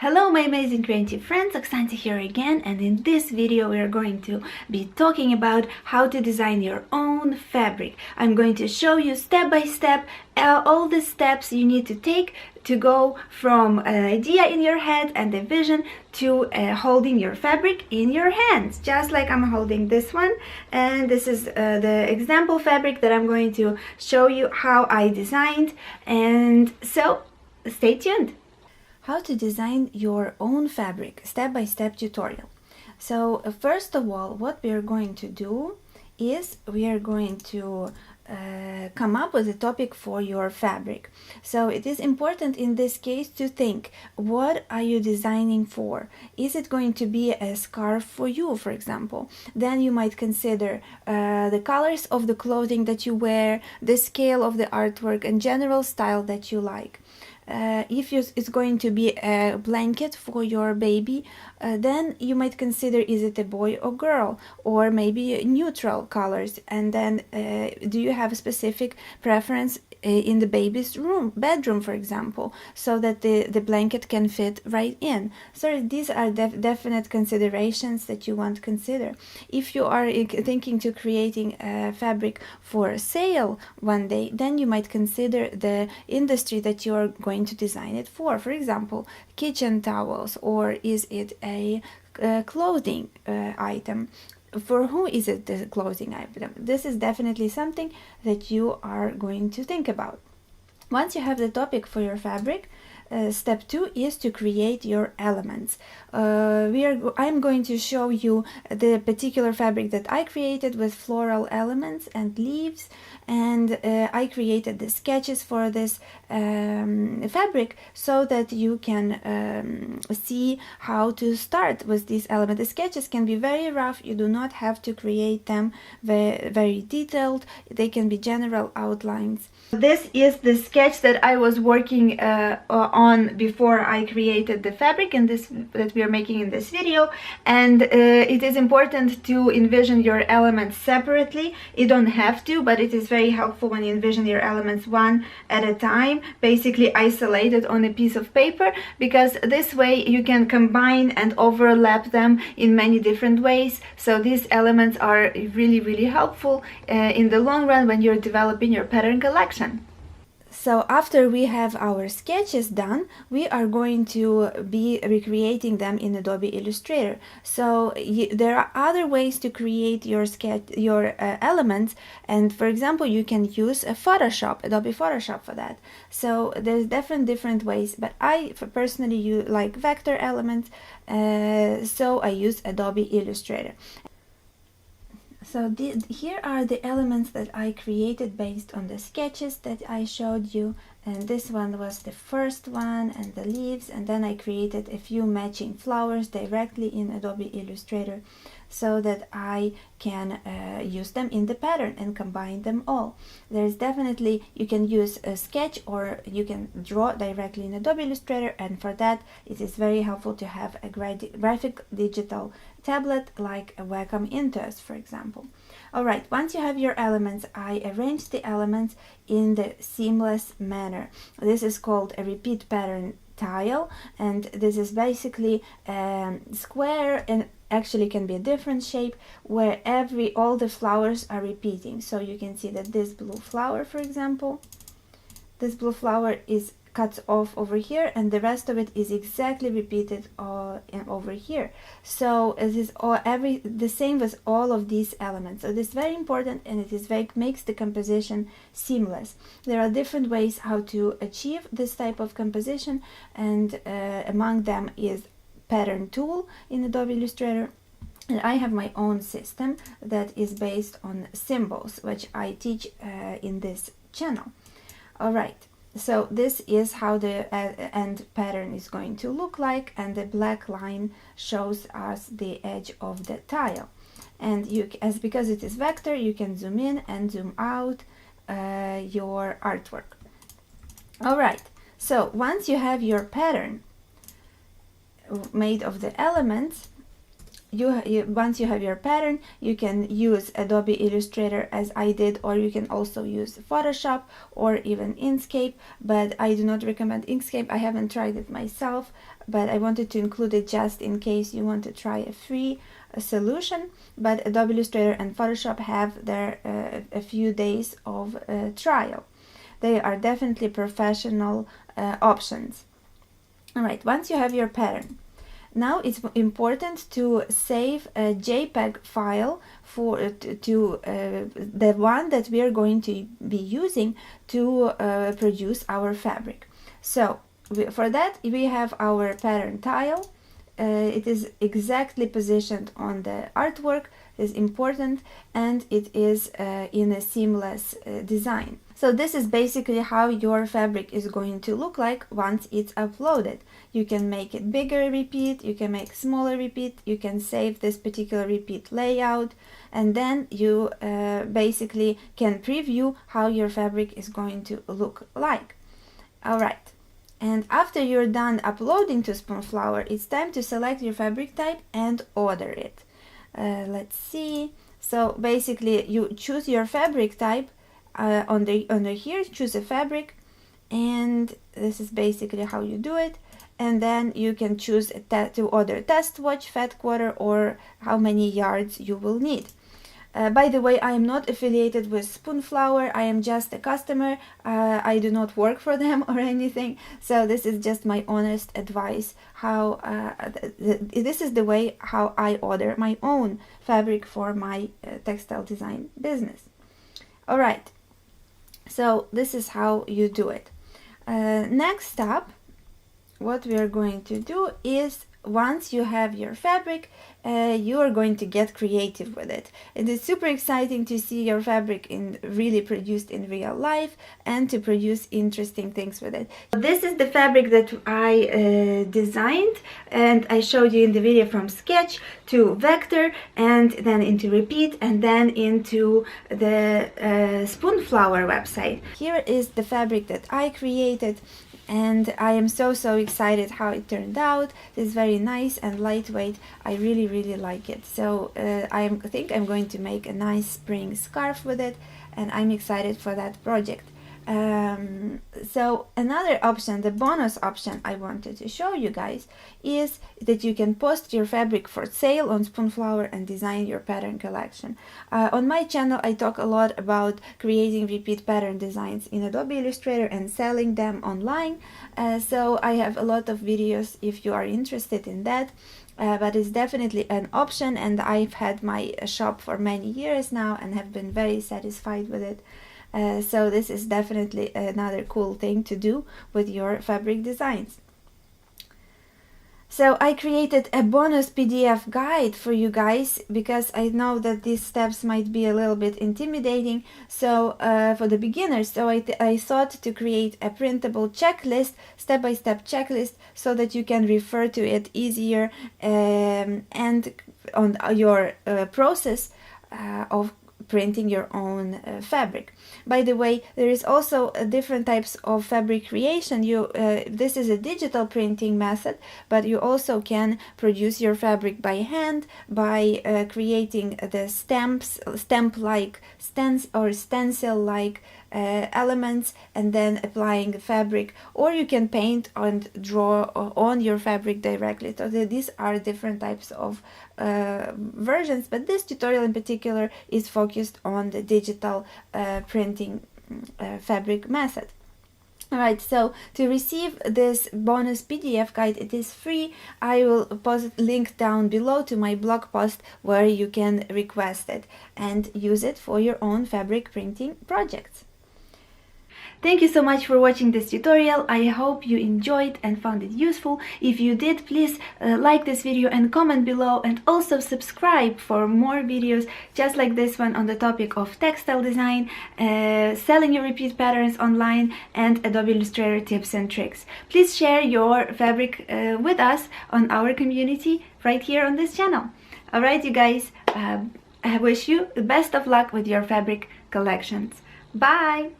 Hello my amazing creative friends, Oksana here again, and in this video we are going to be talking about how to design your own fabric. I'm going to show you step by step all the steps you need to take to go from an idea in your head and a vision to holding your fabric in your hands, just like I'm holding this one. And this is the example fabric that I'm going to show you how I designed, and so stay tuned. How to design your own fabric, step-by-step tutorial. So first of all, what we are going to do is we are going to come up with a topic for your fabric. So it is important in this case to think, what are you designing for? Is it going to be a scarf for you, for example? Then you might consider the colors of the clothing that you wear, the scale of the artwork, and general style that you like. If it's going to be a blanket for your baby, then you might consider, is it a boy or girl, or maybe neutral colors, and then do you have a specific preference in the baby's bedroom, for example, so that the blanket can fit right in. So these are definite considerations that you want to consider. If you are thinking to creating a fabric for sale one day, then you might consider the industry that you are going to design it for. For example, kitchen towels, or is it a clothing item? For who is it the clothing item? This is definitely something that you are going to think about. Once you have the topic for your fabric, step 2 is to create your elements. I'm going to show you the particular fabric that I created with floral elements and leaves, and I created the sketches for this fabric so that you can see how to start with these elements. The sketches can be very rough, you do not have to create them very detailed, they can be general outlines. This is the sketch that I was working on before I created the fabric that we are making in this video, and it is important to envision your elements separately. You don't have to, but it is very helpful when you envision your elements one at a time, basically isolated on a piece of paper, because this way you can combine and overlap them in many different ways. So these elements are really helpful in the long run when you're developing your pattern collection. So after we have our sketches done, we are going to be recreating them in Adobe Illustrator. So there are other ways to create your elements, and for example, you can use a Adobe Photoshop for that. So there's different ways, but I personally like vector elements, so I use Adobe Illustrator. So here are the elements that I created based on the sketches that I showed you, and this one was the first one, and the leaves, and then I created a few matching flowers directly in Adobe Illustrator so that I can use them in the pattern and combine them all. There's definitely, you can use a sketch or you can draw directly in Adobe Illustrator, and for that it is very helpful to have a graphic digital tablet like a Wacom Intuos, for example. Alright, once you have your elements, I arranged the elements in the seamless manner. This is called a repeat pattern tile, and this is basically square, and actually can be a different shape where all the flowers are repeating. So you can see that this blue flower, for example, this blue flower is cuts off over here, and the rest of it is exactly repeated over here. So it is the same with all of these elements. So this is very important, and it is makes the composition seamless. There are different ways how to achieve this type of composition, and among them is pattern tool in Adobe Illustrator. And I have my own system that is based on symbols, which I teach in this channel. Alright, so this is how the end pattern is going to look like, and the black line shows us the edge of the tile. And because it is vector, you can zoom in and zoom out your artwork. Alright, so once you have your pattern made of the elements, once you have your pattern, you can use Adobe Illustrator as I did, or you can also use Photoshop or even Inkscape, but I do not recommend Inkscape. I haven't tried it myself, but I wanted to include it just in case you want to try a free solution. But Adobe Illustrator and Photoshop have their a few days of trial. They are definitely professional options. All right, once you have your pattern, now it's important to save a JPEG file for the one that we are going to be using to produce our fabric. So for that, we have our pattern tile. It is exactly positioned on the artwork, is important, and it is in a seamless design. So this is basically how your fabric is going to look like once it's uploaded. You can make it bigger repeat, you can make smaller repeat, you can save this particular repeat layout, and then you basically can preview how your fabric is going to look like. Alright, and after you're done uploading to Spoonflower, it's time to select your fabric type and order it. Let's see. So basically you choose your fabric type. Under here, choose a fabric, and this is basically how you do it. And then you can choose to order test watch, fat quarter, or how many yards you will need. By the way, I am not affiliated with Spoonflower. I am just a customer. I do not work for them or anything. So this is just my honest advice. How this is the way how I order my own fabric for my textile design business. All right. So this is how you do it. Next up, what we are going to do is, once you have your fabric, you are going to get creative with it. It is super exciting to see your fabric really produced in real life and to produce interesting things with it. This is the fabric that I designed, and I showed you in the video, from sketch to vector, and then into repeat, and then into the Spoonflower website. Here is the fabric that I created, and I am so excited how it turned out. It's very nice and lightweight. I really like it. So I think I'm going to make a nice spring scarf with it, and I'm excited for that project. So another option, the bonus option I wanted to show you guys, is that you can post your fabric for sale on Spoonflower and design your pattern collection. On my channel I talk a lot about creating repeat pattern designs in Adobe Illustrator and selling them online, so I have a lot of videos if you are interested in that. But it's definitely an option, and I've had my shop for many years now and have been very satisfied with it. So this is definitely another cool thing to do with your fabric designs. So I created a bonus PDF guide for you guys, because I know that these steps might be a little bit intimidating, so for the beginners. So I thought to create a printable checklist, step-by-step checklist, so that you can refer to it easier and on your process of printing your own fabric. By the way, there is also different types of fabric creation. This is a digital printing method, but you also can produce your fabric by hand by creating the stamp-like or stencil-like elements, and then applying the fabric, or you can paint and draw on your fabric directly. So these are different types of versions, but this tutorial in particular is focused on the digital printing fabric method. Alright, so to receive this bonus PDF guide, it is free. I will post a link down below to my blog post where you can request it and use it for your own fabric printing projects. Thank you so much for watching this tutorial. I hope you enjoyed and found it useful. If you did, please like this video and comment below, and also subscribe for more videos just like this one on the topic of textile design, selling your repeat patterns online, and Adobe Illustrator tips and tricks. Please share your fabric with us on our community right here on this channel. Alright, you guys, I wish you the best of luck with your fabric collections. Bye!